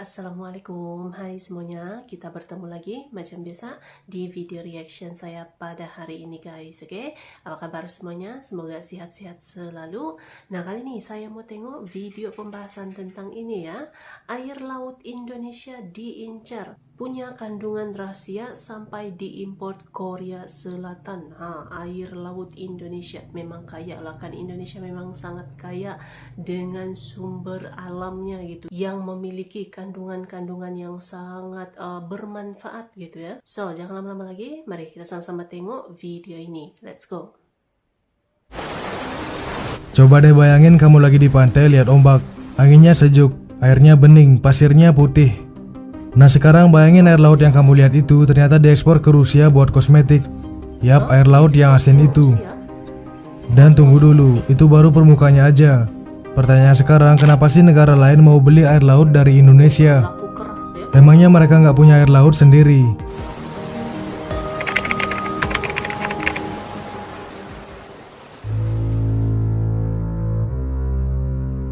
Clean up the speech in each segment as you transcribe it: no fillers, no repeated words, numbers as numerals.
Assalamualaikum, hai semuanya, kita bertemu lagi macam biasa di video reaction saya pada hari ini guys. Oke, apa kabar semuanya? Semoga sehat-sehat selalu. Nah, kali ini saya mau tengok video pembahasan tentang ini ya. Air laut Indonesia diincar, punya kandungan rahasia sampai diimpor Korea Selatan. Air laut Indonesia memang kaya lah kan, Indonesia memang sangat kaya dengan sumber alamnya gitu, yang memiliki kandungan-kandungan yang sangat bermanfaat gitu ya. So, jangan lama-lama lagi, mari kita sama-sama tengok video ini. Let's go. Coba deh bayangin kamu lagi di pantai lihat ombak, anginnya sejuk, airnya bening, pasirnya putih. Nah sekarang bayangin air laut yang kamu lihat itu ternyata diekspor ke Rusia buat kosmetik. Yap, air laut yang asin itu. Dan tunggu dulu, itu baru permukaannya aja. Pertanyaan sekarang, kenapa sih negara lain mau beli air laut dari Indonesia? Emangnya mereka nggak punya air laut sendiri?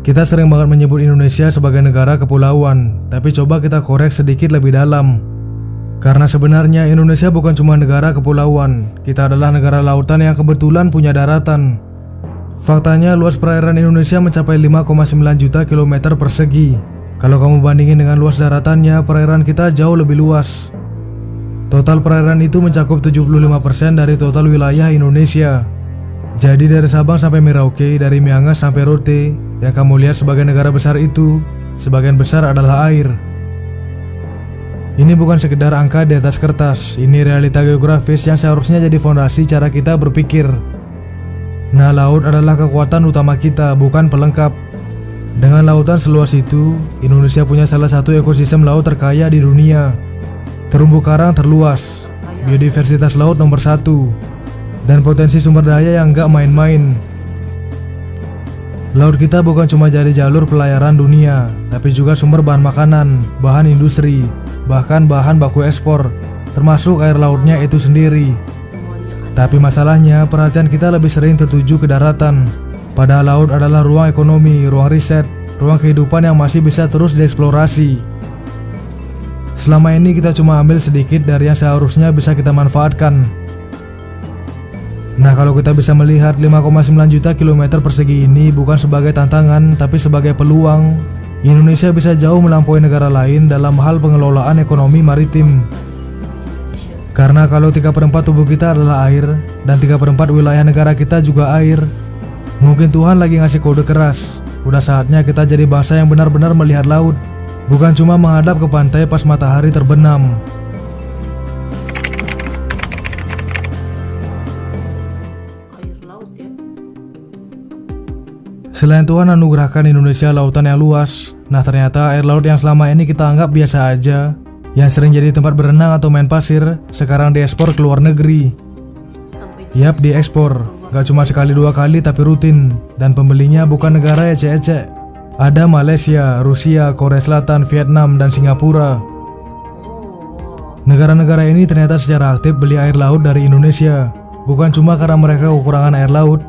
Kita sering banget menyebut Indonesia sebagai negara kepulauan, tapi coba kita korek sedikit lebih dalam. Karena sebenarnya Indonesia bukan cuma negara kepulauan, kita adalah negara lautan yang kebetulan punya daratan. Faktanya luas perairan Indonesia mencapai 5,9 juta kilometer persegi. Kalau kamu bandingin dengan luas daratannya, perairan kita jauh lebih luas. Total perairan itu mencakup 75% dari total wilayah Indonesia. Jadi dari Sabang sampai Merauke, dari Miangas sampai Rote, yang kamu lihat sebagai negara besar itu, sebagian besar adalah air. Ini bukan sekedar angka di atas kertas, ini realita geografis yang seharusnya jadi fondasi cara kita berpikir. Nah, laut adalah kekuatan utama kita, bukan pelengkap. Dengan lautan seluas itu, Indonesia punya salah satu ekosistem laut terkaya di dunia. Terumbu karang terluas, biodiversitas laut nomor 1, dan potensi sumber daya yang gak main-main. Laut kita bukan cuma jadi jalur pelayaran dunia, tapi juga sumber bahan makanan, bahan industri, bahkan bahan baku ekspor, termasuk air lautnya itu sendiri. Tapi masalahnya, perhatian kita lebih sering tertuju ke daratan. Padahal laut adalah ruang ekonomi, ruang riset, ruang kehidupan yang masih bisa terus dieksplorasi. Selama ini kita cuma ambil sedikit dari yang seharusnya bisa kita manfaatkan. Nah, kalau kita bisa melihat 5,9 juta kilometer persegi ini bukan sebagai tantangan, tapi sebagai peluang, Indonesia bisa jauh melampaui negara lain dalam hal pengelolaan ekonomi maritim. Karena kalau 3/4 tubuh kita adalah air, dan 3/4 wilayah negara kita juga air, mungkin Tuhan lagi ngasih kode keras. Udah saatnya kita jadi bangsa yang benar-benar melihat laut, bukan cuma menghadap ke pantai pas matahari terbenam. Selain Tuhan anugerahkan Indonesia lautan yang luas, nah ternyata air laut yang selama ini kita anggap biasa aja, yang sering jadi tempat berenang atau main pasir, sekarang diekspor ke luar negeri. Yap, diekspor, gak cuma sekali dua kali tapi rutin, dan pembelinya bukan negara ecek-ecek. Ada Malaysia, Rusia, Korea Selatan, Vietnam, dan Singapura. Negara-negara ini ternyata secara aktif beli air laut dari Indonesia, bukan cuma karena mereka kekurangan air laut,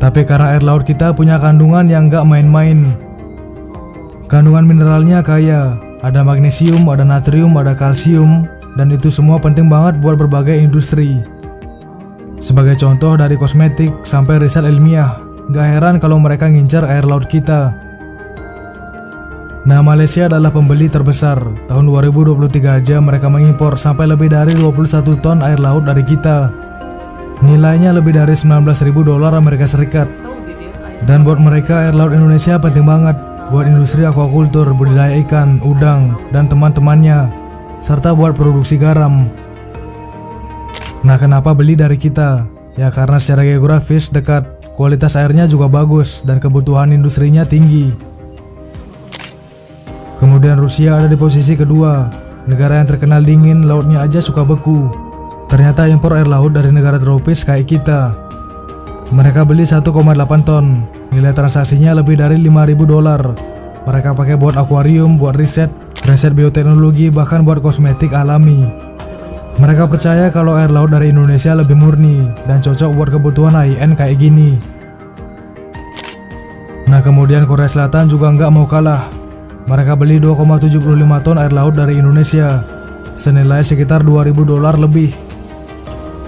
tapi karena air laut kita punya kandungan yang gak main-main. Kandungan mineralnya kaya, ada magnesium, ada natrium, ada kalsium, dan itu semua penting banget buat berbagai industri. Sebagai contoh dari kosmetik sampai riset ilmiah, gak heran kalau mereka ngincar air laut kita. Nah, Malaysia adalah pembeli terbesar. Tahun 2023 aja mereka mengimpor sampai lebih dari 21 ton air laut dari kita. Nilainya lebih dari 19.000 dolar Amerika Serikat. Dan buat mereka air laut Indonesia penting banget buat industri aquaculture, budidaya ikan, udang, dan teman-temannya, serta buat produksi garam. Nah, kenapa beli dari kita? Ya karena secara geografis dekat, kualitas airnya juga bagus, dan kebutuhan industrinya tinggi. Kemudian Rusia ada di posisi kedua, negara yang terkenal dingin, lautnya aja suka beku. Ternyata impor air laut dari negara tropis kayak kita. Mereka beli 1,8 ton, nilai transaksinya lebih dari 5.000 dolar. Mereka pakai buat akuarium, buat riset bioteknologi, bahkan buat kosmetik alami. Mereka percaya kalau air laut dari Indonesia lebih murni dan cocok buat kebutuhan high-end kayak gini. Nah kemudian Korea Selatan juga nggak mau kalah. Mereka beli 2,75 ton air laut dari Indonesia senilai sekitar $2.000 lebih.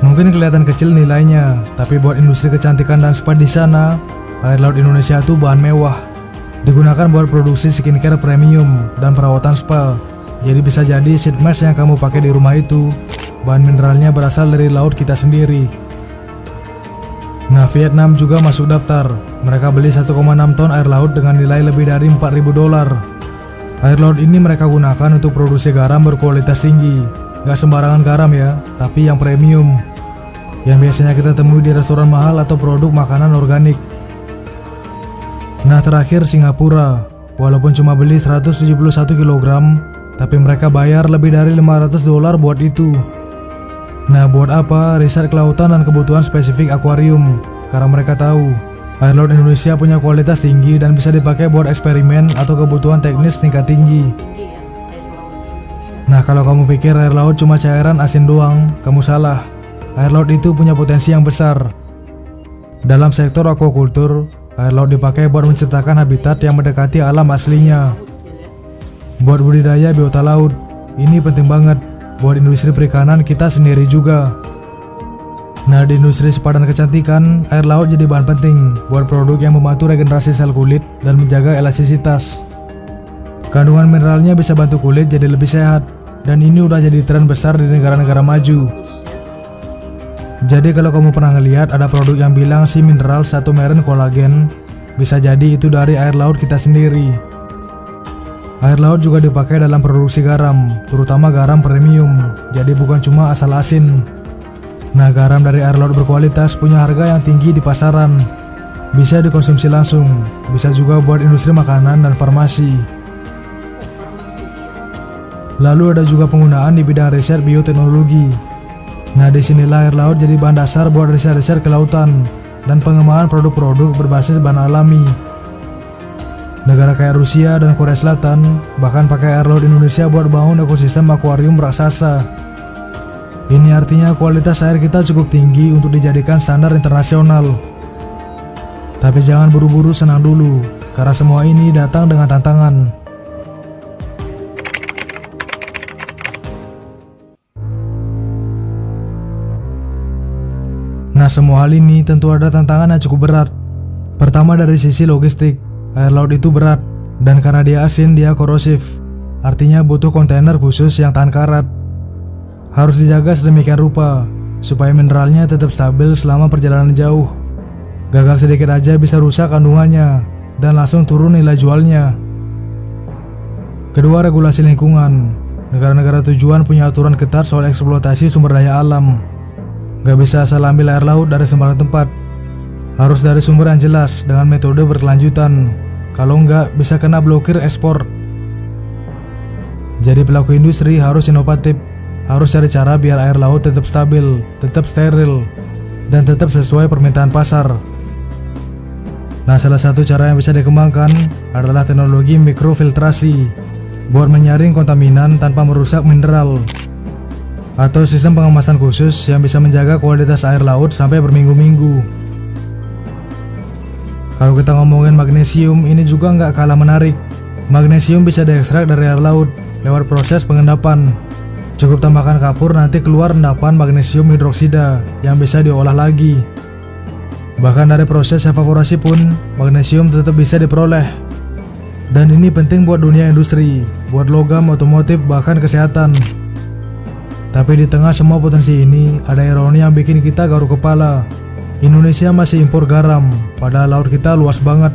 Mungkin kelihatan kecil nilainya, tapi buat industri kecantikan dan spa di sana, air laut Indonesia itu bahan mewah. Digunakan buat produksi skincare premium dan perawatan spa. Jadi bisa jadi sheet mask yang kamu pakai di rumah itu bahan mineralnya berasal dari laut kita sendiri. Nah Vietnam juga masuk daftar. Mereka beli 1,6 ton air laut dengan nilai lebih dari $4.000. Air laut ini mereka gunakan untuk produksi garam berkualitas tinggi. Gak sembarangan garam ya, tapi yang premium, yang biasanya kita temui di restoran mahal atau produk makanan organik. Nah terakhir Singapura. Walaupun cuma beli 171 kg, tapi mereka bayar lebih dari $500 buat itu. Nah buat apa? Riset kelautan dan kebutuhan spesifik akuarium. Karena mereka tahu air laut Indonesia punya kualitas tinggi dan bisa dipakai buat eksperimen atau kebutuhan teknis tingkat tinggi. Nah kalau kamu pikir air laut cuma cairan asin doang, kamu salah. Air laut itu punya potensi yang besar. Dalam sektor aquaculture, air laut dipakai buat menciptakan habitat yang mendekati alam aslinya. Buat budidaya biota laut, ini penting banget. Buat industri perikanan kita sendiri juga. Nah di industri spa dan kecantikan, air laut jadi bahan penting buat produk yang membantu regenerasi sel kulit dan menjaga elastisitas. Kandungan mineralnya bisa bantu kulit jadi lebih sehat, dan ini udah jadi tren besar di negara-negara maju. Jadi kalau kamu pernah ngeliat ada produk yang bilang si mineral satu meren kolagen, bisa jadi itu dari air laut kita sendiri. Air laut juga dipakai dalam produksi garam, terutama garam premium, jadi bukan cuma asal asin. Nah garam dari air laut berkualitas punya harga yang tinggi di pasaran. Bisa dikonsumsi langsung, bisa juga buat industri makanan dan farmasi. Lalu ada juga penggunaan di bidang riset bioteknologi. Nah disinilah air laut jadi bahan dasar buat riset-riset kelautan dan pengembangan produk-produk berbasis bahan alami. Negara kayak Rusia dan Korea Selatan bahkan pakai air laut Indonesia buat bangun ekosistem akuarium raksasa. Ini artinya kualitas air kita cukup tinggi untuk dijadikan standar internasional. Tapi jangan buru-buru senang dulu, karena semua ini datang dengan tantangan. Nah semua hal ini tentu ada tantangan yang cukup berat. Pertama dari sisi logistik, air laut itu berat, dan karena dia asin dia korosif. Artinya butuh kontainer khusus yang tahan karat. Harus dijaga sedemikian rupa supaya mineralnya tetap stabil selama perjalanan jauh. Gagal sedikit aja bisa rusak kandungannya dan langsung turun nilai jualnya. Kedua, regulasi lingkungan. Negara-negara tujuan punya aturan ketat soal eksploitasi sumber daya alam. Gak bisa asal ambil air laut dari sembarang tempat. Harus dari sumber yang jelas dengan metode berkelanjutan. Kalau enggak bisa kena blokir ekspor. Jadi pelaku industri harus inovatif. Harus cari cara biar air laut tetap stabil, tetap steril, dan tetap sesuai permintaan pasar. Nah salah satu cara yang bisa dikembangkan adalah teknologi mikrofiltrasi buat menyaring kontaminan tanpa merusak mineral, atau sistem pengemasan khusus yang bisa menjaga kualitas air laut sampai berminggu-minggu. Kalau kita ngomongin magnesium, ini juga nggak kalah menarik. Magnesium bisa diekstrak dari air laut lewat proses pengendapan. Cukup tambahkan kapur, nanti keluar endapan magnesium hidroksida yang bisa diolah lagi. Bahkan dari proses evaporasi pun, magnesium tetap bisa diperoleh. Dan ini penting buat dunia industri, buat logam, otomotif, bahkan kesehatan. Tapi di tengah semua potensi ini, ada ironi yang bikin kita garuk kepala. Indonesia masih impor garam, padahal laut kita luas banget.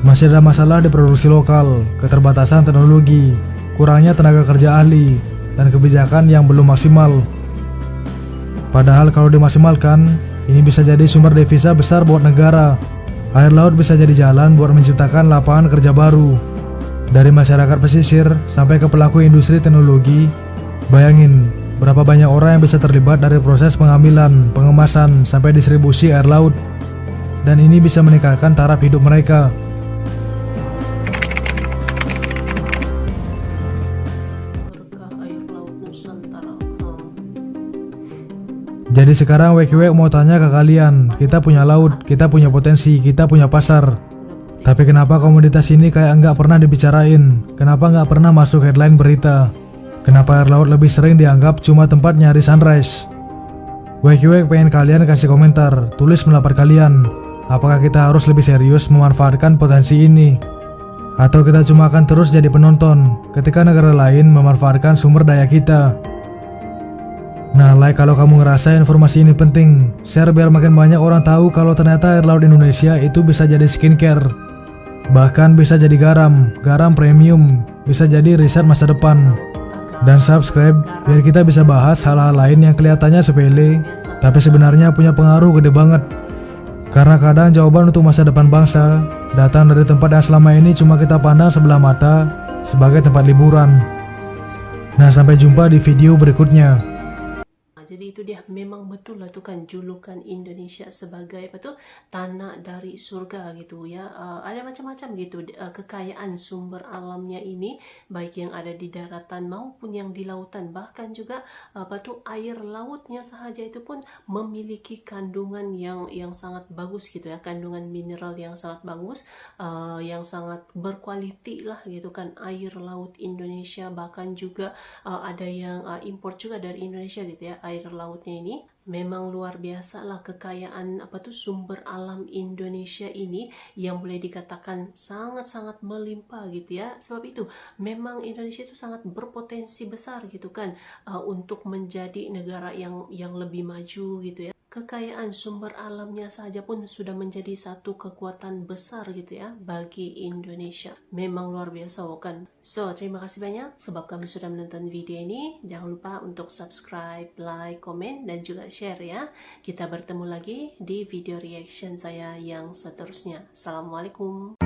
Masih ada masalah di produksi lokal, keterbatasan teknologi, kurangnya tenaga kerja ahli, dan kebijakan yang belum maksimal. Padahal kalau dimaksimalkan, ini bisa jadi sumber devisa besar buat negara. Air laut bisa jadi jalan buat menciptakan lapangan kerja baru. Dari masyarakat pesisir sampai ke pelaku industri teknologi. Bayangin, berapa banyak orang yang bisa terlibat dari proses pengambilan, pengemasan, sampai distribusi air laut. Dan ini bisa meningkatkan taraf hidup mereka. Jadi sekarang WQW mau tanya ke kalian, kita punya laut, kita punya potensi, kita punya pasar. Tapi kenapa komoditas ini kayak nggak pernah dibicarain? Kenapa nggak pernah masuk headline berita? Kenapa air laut lebih sering dianggap cuma tempat nyari sunrise? Wek pengen kalian kasih komentar, tulis pendapat kalian. Apakah kita harus lebih serius memanfaatkan potensi ini? Atau kita cuma akan terus jadi penonton ketika negara lain memanfaatkan sumber daya kita? Nah, like kalau kamu ngerasa informasi ini penting. Share biar makin banyak orang tahu kalau ternyata air laut Indonesia itu bisa jadi skincare. Bahkan bisa jadi garam premium, bisa jadi riset masa depan. Dan subscribe biar kita bisa bahas hal-hal lain yang kelihatannya sepele, tapi sebenarnya punya pengaruh gede banget. Karena kadang jawaban untuk masa depan bangsa datang dari tempat yang selama ini cuma kita pandang sebelah mata sebagai tempat liburan. Nah, sampai jumpa di video berikutnya. Jadi itu dia, memang betul lah tuh kan julukan Indonesia sebagai apa tuh, tanah dari surga gitu ya. Ada macam-macam gitu kekayaan sumber alamnya ini, baik yang ada di daratan maupun yang di lautan. Bahkan juga apa tuh, air lautnya saja itu pun memiliki kandungan yang sangat bagus gitu ya, kandungan mineral yang sangat bagus, yang sangat berkualiti lah gitu kan, air laut Indonesia. Bahkan juga ada yang import juga dari Indonesia gitu ya, air lautnya ini. Memang luar biasa lah kekayaan apa tuh sumber alam Indonesia ini, yang boleh dikatakan sangat-sangat melimpah gitu ya. Sebab itu memang Indonesia itu sangat berpotensi besar gitu kan, untuk menjadi negara yang lebih maju gitu ya. Kekayaan sumber alamnya saja pun sudah menjadi satu kekuatan besar gitu ya bagi Indonesia. Memang luar biasa kan. So, terima kasih banyak sebab kamu sudah menonton video ini. Jangan lupa untuk subscribe, like, komen, dan juga share ya. Kita bertemu lagi di video reaction saya yang seterusnya. Assalamualaikum.